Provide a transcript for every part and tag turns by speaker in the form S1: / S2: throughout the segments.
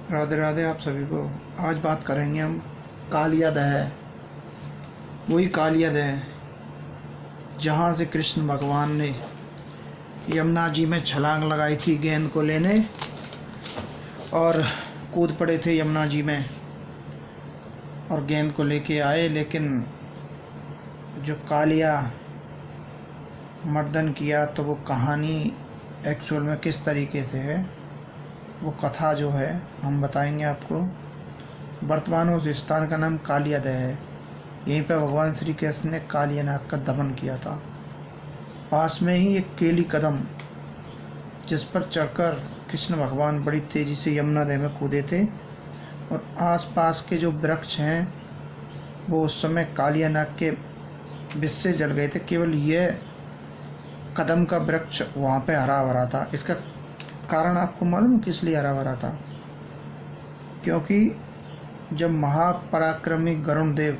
S1: राधे राधे आप सभी को। आज बात करेंगे हम कालिया दह, वही कालिया दह जहाँ से कृष्ण भगवान ने यमुना जी में छलांग लगाई थी गेंद को लेने और कूद पड़े थे यमुना जी में और गेंद को लेके आए, लेकिन जो कालिया मर्दन किया तो वो कहानी एक्चुअल में किस तरीके से है, वो कथा जो है हम बताएंगे आपको। वर्तमान उस स्थान का नाम कालिया दह है। यहीं पर भगवान श्री कृष्ण ने कालिया नाग का दमन किया था। पास में ही एक केली कदम, जिस पर चढ़कर कृष्ण भगवान बड़ी तेजी से यमुना दह में कूदे थे और आसपास के जो वृक्ष हैं वो उस समय कालिया नाग के विष से जल गए थे। केवल यह कदम का वृक्ष वहाँ पे हरा भरा था। इसका कारण आपको मालूम किस लिए हरा भरा था? क्योंकि जब महापराक्रमी गरुण देव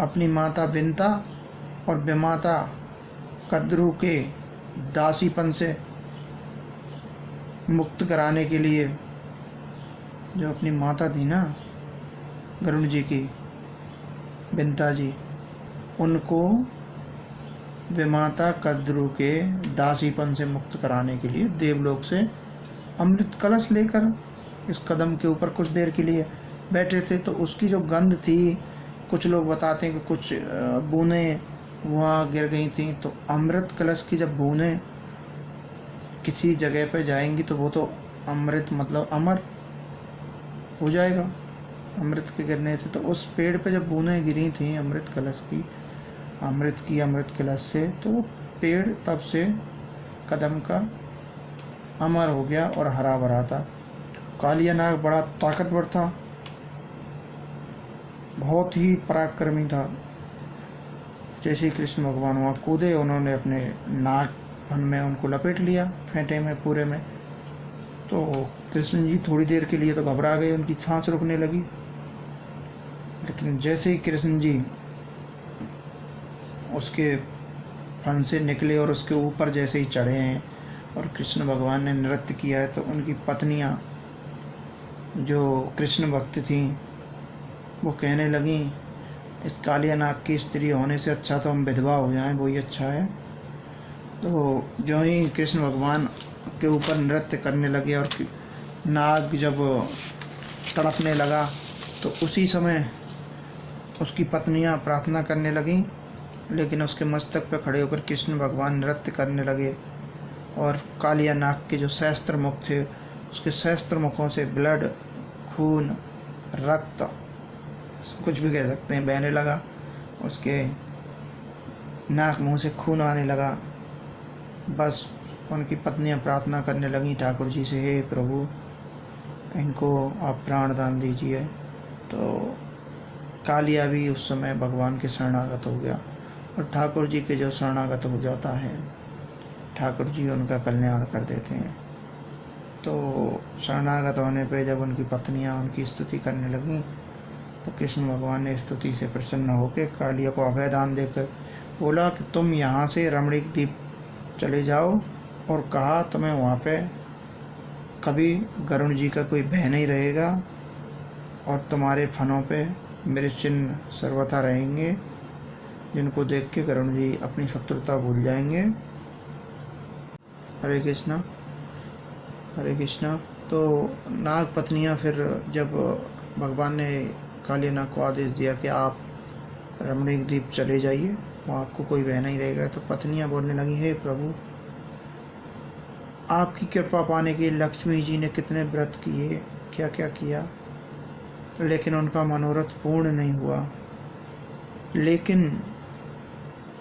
S1: अपनी माता विंता और विमाता कद्रू के दासीपन से मुक्त कराने के लिए, जो अपनी माता थी ना गरुण जी की, विंता जी, उनको विमाता कद्रू के दासीपन से मुक्त कराने के लिए देवलोक से अमृत कलश लेकर इस कदम के ऊपर कुछ देर के लिए बैठे थे। तो उसकी जो गंध थी, कुछ लोग बताते हैं कि कुछ बूंदें वहाँ गिर गई थी। तो अमृत कलश की जब बूंदें किसी जगह पर जाएंगी तो वो तो अमृत मतलब अमर हो जाएगा अमृत के गिरने से। तो उस पेड़ पे जब बूंदें गिरी थी अमृत कलश की, अमृत कलश से, तो वो पेड़ तब से कदम का अमर हो गया और हरा भरा था। कालिया नाग बड़ा ताकतवर था, बहुत ही पराक्रमी था। जैसे ही कृष्ण भगवान वहाँ कूदे, उन्होंने अपने नाग फन में उनको लपेट लिया, फेंटे में पूरे में। तो कृष्ण जी थोड़ी देर के लिए तो घबरा गए, उनकी सांस रुकने लगी। लेकिन जैसे ही कृष्ण जी उसके फन से निकले और उसके ऊपर जैसे ही चढ़े हैं और कृष्ण भगवान ने नृत्य किया है, तो उनकी पत्नियां जो कृष्ण भक्त थीं वो कहने लगीं, इस कालिया नाग की स्त्री होने से अच्छा तो हम विधवा हो जाएं, वही अच्छा है। तो जो ही कृष्ण भगवान के ऊपर नृत्य करने लगे और नाग जब तड़पने लगा, तो उसी समय उसकी पत्नियां प्रार्थना करने लगीं, लेकिन उसके मस्तक पर खड़े होकर कृष्ण भगवान नृत्य करने लगे और कालिया नाग के जो सहस्त्र मुख थे, उसके सहस्त्र मुखों से ब्लड, खून, रक्त, कुछ भी कह सकते हैं, बहने लगा। उसके नाक मुंह से खून आने लगा। बस उनकी पत्नियां प्रार्थना करने लगी ठाकुर जी से, हे प्रभु इनको आप प्राण दान दीजिए। तो कालिया भी उस समय भगवान के शरणागत हो गया और ठाकुर जी के जो शरणागत हो जाता है, ठाकुर जी उनका कल्याण कर देते हैं। तो शरणागत होने पे जब उनकी पत्नियां उनकी स्तुति करने लगीं, तो कृष्ण भगवान ने स्तुति से प्रसन्न होकर कालिया को अभय दान देकर बोला कि तुम यहाँ से रमणीक द्वीप चले जाओ, और कहा तुम्हें वहाँ पे कभी गरुण जी का कोई भय नहीं रहेगा और तुम्हारे फनों पे मेरे चिन्ह सर्वथा रहेंगे, जिनको देख के गरुण जी अपनी शत्रुता भूल जाएंगे। हरे कृष्णा हरे कृष्णा। तो नाग पत्नियां फिर जब भगवान ने कालिया नाग को आदेश दिया कि आप रमणीक द्वीप चले जाइए, वहाँ आपको कोई भय नहीं रहेगा, तो पत्नियां बोलने लगी, हे प्रभु आपकी कृपा पाने के लिए लक्ष्मी जी ने कितने व्रत किए, क्या क्या किया, लेकिन उनका मनोरथ पूर्ण नहीं हुआ। लेकिन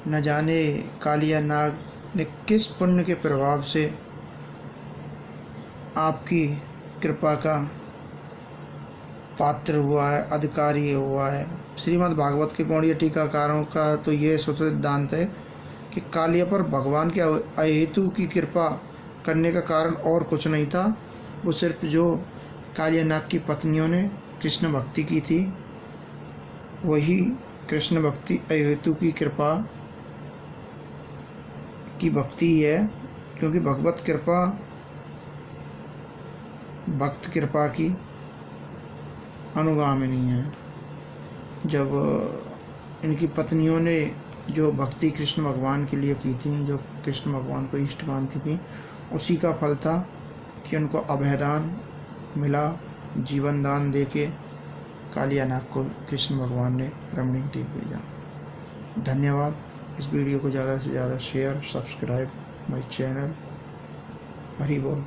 S1: न जाने कालिया नाग ने किस पुण्य के प्रभाव से आपकी कृपा का पात्र हुआ है, अधिकारी हुआ है। श्रीमद् भागवत के गौड़ीय टीकाकारों का तो ये सिद्धांत है कि कालिया पर भगवान के अहेतु की कृपा करने का कारण और कुछ नहीं था, वो सिर्फ जो कालिया नाग की पत्नियों ने कृष्ण भक्ति की थी, वही कृष्ण भक्ति अहेतु की कृपा की भक्ति ही है। क्योंकि भगवत कृपा भक्त कृपा की अनुगामिनी हैं। जब इनकी पत्नियों ने जो भक्ति कृष्ण भगवान के लिए की थी, जो कृष्ण भगवान को इष्ट मानती थी, उसी का फल था कि उनको अभयदान मिला, जीवन दान देके कालिया नाग को कृष्ण भगवान ने रमणीक द्वीप भेजा। धन्यवाद। इस वीडियो को ज़्यादा से ज़्यादा share, subscribe my channel. Hari बोल।